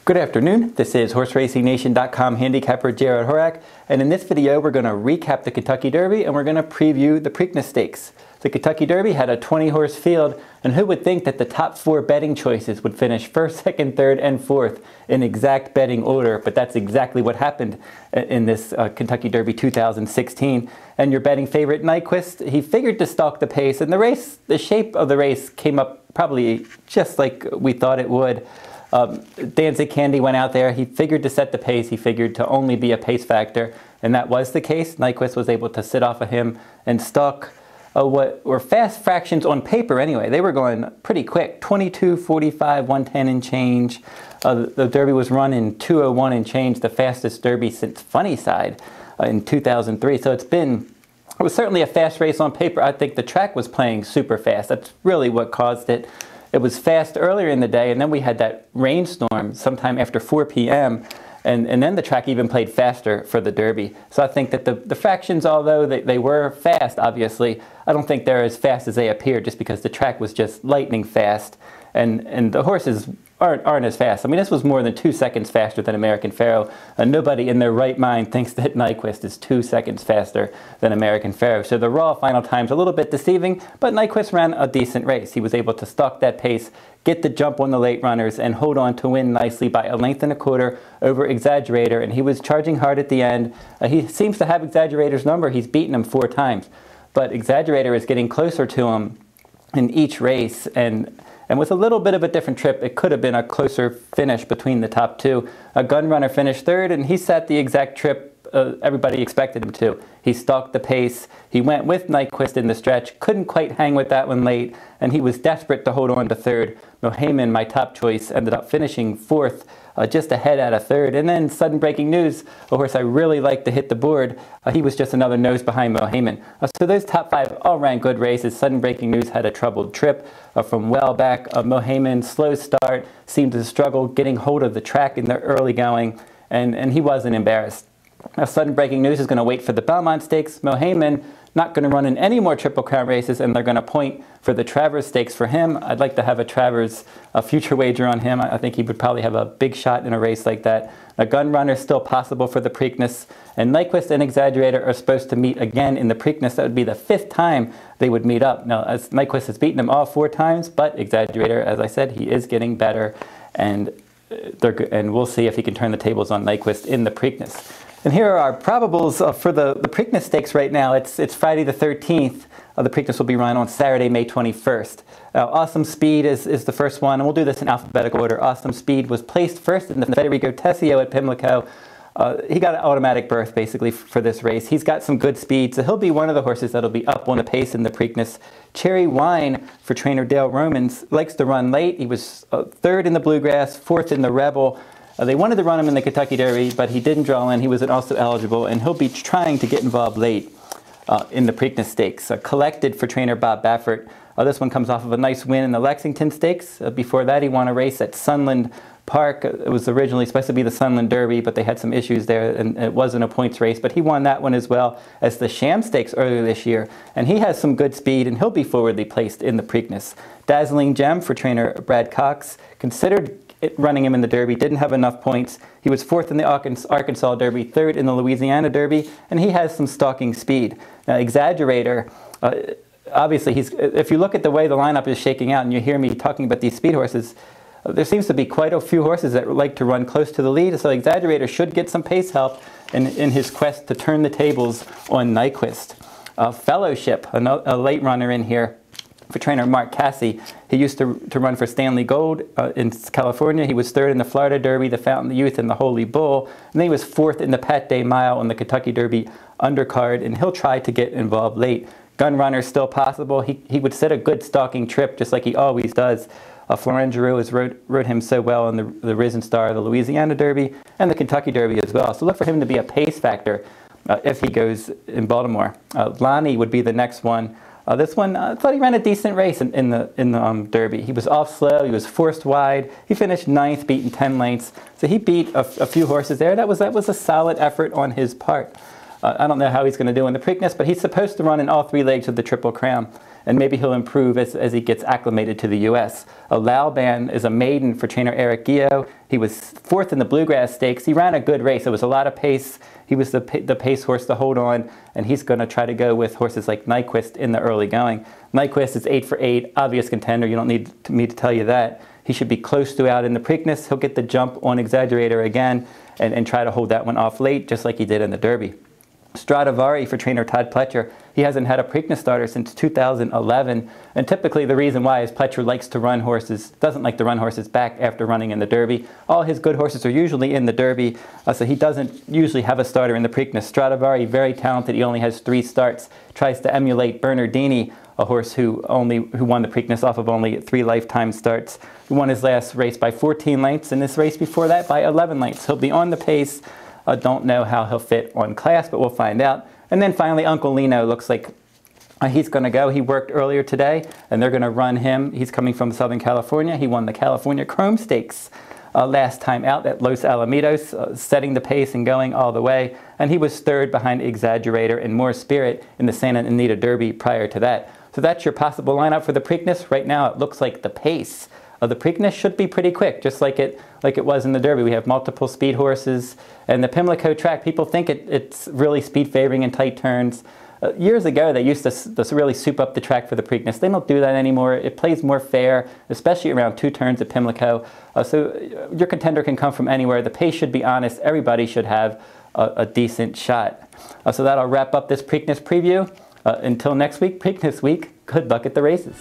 Good afternoon, this is HorseRacingNation.com handicapper Jarrod Horak, and in this video we're going to recap the Kentucky Derby and we're going to preview the Preakness Stakes. The Kentucky Derby had a 20-horse field, and who would think that the top 4 betting choices would finish 1st, 2nd, 3rd, and 4th in exact betting order, but that's exactly what happened in this Kentucky Derby 2016. And your betting favorite, Nyquist, he figured to stalk the pace, and the shape of the race came up probably just like we thought it would. Danzig Candy went out there, he figured to set the pace, he figured to only be a pace factor, and that was the case. Nyquist was able to sit off of him and stalk what were fast fractions on paper anyway. They were going pretty quick, 22, 45, 110 and change. The Derby was run in 2:01 and change, the fastest Derby since Funnyside in 2003. So it was certainly a fast race on paper. I think the track was playing super fast. That's really what caused it. It was fast earlier in the day, and then we had that rainstorm sometime after 4 p.m., and then the track even played faster for the Derby. So I think that the fractions, although they were fast, obviously, I don't think they're as fast as they appear just because the track was just lightning fast, and the horses aren't as fast. I mean, this was more than 2 seconds faster than American Pharoah. Nobody in their right mind thinks that Nyquist is 2 seconds faster than American Pharoah. So the raw final time's a little bit deceiving, but Nyquist ran a decent race. He was able to stalk that pace, get the jump on the late runners, and hold on to win nicely by 1.25 lengths over Exaggerator, and he was charging hard at the end. He seems to have Exaggerator's number. He's beaten him 4 times, but Exaggerator is getting closer to him in each race, and with a little bit of a different trip, it could have been a closer finish between the top 2. A Gun Runner finished 3rd, and he set the exact trip everybody expected him to. He stalked the pace. He went with Nyquist in the stretch, couldn't quite hang with that one late, and he was desperate to hold on to 3rd. Mohaymen, my top choice, ended up finishing 4th, just ahead out of 3rd. And then sudden breaking news, a horse I really like to hit the board, he was just another nose behind Mohaymen. So those top 5 all ran good races. Sudden breaking news had a troubled trip from well back. Mohaymen, slow start, seemed to struggle getting hold of the track in the early going, and he wasn't embarrassed. Now, sudden breaking news is going to wait for the Belmont Stakes. Mohaymen not going to run in any more Triple Crown races, and they're going to point for the Travers Stakes for him. I'd like to have a Travers future wager on him. I think he would probably have a big shot in a race like that. A Gun Runner is still possible for the Preakness, and Nyquist and Exaggerator are supposed to meet again in the Preakness. That would be the 5th time they would meet up. Now, as Nyquist has beaten them all 4 times, but Exaggerator, as I said, he is getting better, and we'll see if he can turn the tables on Nyquist in the Preakness. And here are our probables for the Preakness Stakes right now. It's Friday the 13th. The Preakness will be run on Saturday, May 21st. Awesome Speed is the first one, and we'll do this in alphabetical order. Awesome Speed was placed first in the Federico Tessio at Pimlico. He got an automatic berth, basically, for this race. He's got some good speed, so he'll be one of the horses that'll be up on the pace in the Preakness. Cherry Wine for trainer Dale Romans likes to run late. He was 3rd in the Bluegrass, 4th in the Rebel. They wanted to run him in the Kentucky Derby, but he didn't draw in. He was also eligible, and he'll be trying to get involved late in the Preakness Stakes. Collected for trainer Bob Baffert. This one comes off of a nice win in the Lexington Stakes. Before that, he won a race at Sunland Park. It was originally supposed to be the Sunland Derby, but they had some issues there, and it wasn't a points race. But he won that one as well as the Sham Stakes earlier this year, and he has some good speed, and he'll be forwardly placed in the Preakness. Dazzling Gem for trainer Brad Cox. Considered running him in the Derby, didn't have enough points. He was 4th in the Arkansas Derby, 3rd in the Louisiana Derby, and he has some stalking speed. Now, Exaggerator, obviously, if you look at the way the lineup is shaking out and you hear me talking about these speed horses, there seems to be quite a few horses that like to run close to the lead, so Exaggerator should get some pace help in his quest to turn the tables on Nyquist. Fellowship, a late runner in here for trainer Mark Casse. He used to run for Stanley Gold in California. He was 3rd in the Florida Derby, the Fountain Youth, and the Holy Bull. And then he was 4th in the Pat Day Mile on the Kentucky Derby undercard, and he'll try to get involved late. Gun Runner is still possible. He would set a good stalking trip, just like he always does. Florent Giroux has rode him so well in the Risen Star, the Louisiana Derby, and the Kentucky Derby as well. So look for him to be a pace factor if he goes in Baltimore. Lonnie would be the next one. This one, I thought he ran a decent race in the Derby. He was off slow, he was forced wide, he finished 9th, beaten 10 lengths. So he beat a few horses there. That was a solid effort on his part. I don't know how he's going to do in the Preakness, but he's supposed to run in all 3 legs of the Triple Crown, and maybe he'll improve as he gets acclimated to the U.S. Laoban is a maiden for trainer Eric Gio. He was 4th in the Bluegrass Stakes. He ran a good race. It was a lot of pace. He was the pace horse to hold on, and he's going to try to go with horses like Nyquist in the early going. Nyquist is 8 for 8, obvious contender. You don't need me to tell you that. He should be close to out in the Preakness. He'll get the jump on Exaggerator again and try to hold that one off late, just like he did in the Derby. Stradivari for trainer Todd Pletcher. He hasn't had a Preakness starter since 2011, and typically the reason why is Pletcher likes to run horses, doesn't like to run horses back after running in the Derby. All his good horses are usually in the Derby, so he doesn't usually have a starter in the Preakness. Stradivari, very talented. He only has 3 starts. Tries to emulate Bernardini, a horse who won the Preakness off of only 3 lifetime starts. He won his last race by 14 lengths, and this race before that by 11 lengths. He'll be on the pace. I don't know how he'll fit on class, but we'll find out. And then finally, Uncle Lino looks like he's going to go. He worked earlier today, and they're going to run him. He's coming from Southern California. He won the California Chrome Stakes last time out at Los Alamitos, setting the pace and going all the way. And he was 3rd behind Exaggerator and More Spirit in the Santa Anita Derby prior to that. So that's your possible lineup for the Preakness. Right now, it looks like the pace of the Preakness should be pretty quick, just like it was in the Derby. We have multiple speed horses, and the Pimlico track, people think it's really speed favoring in tight turns. Years ago, they used to really soup up the track for the Preakness. They don't do that anymore. It plays more fair, especially around 2 turns at Pimlico. So your contender can come from anywhere. The pace should be honest. Everybody should have a decent shot. So that'll wrap up this Preakness preview. Until next week, Preakness week, good luck at the races.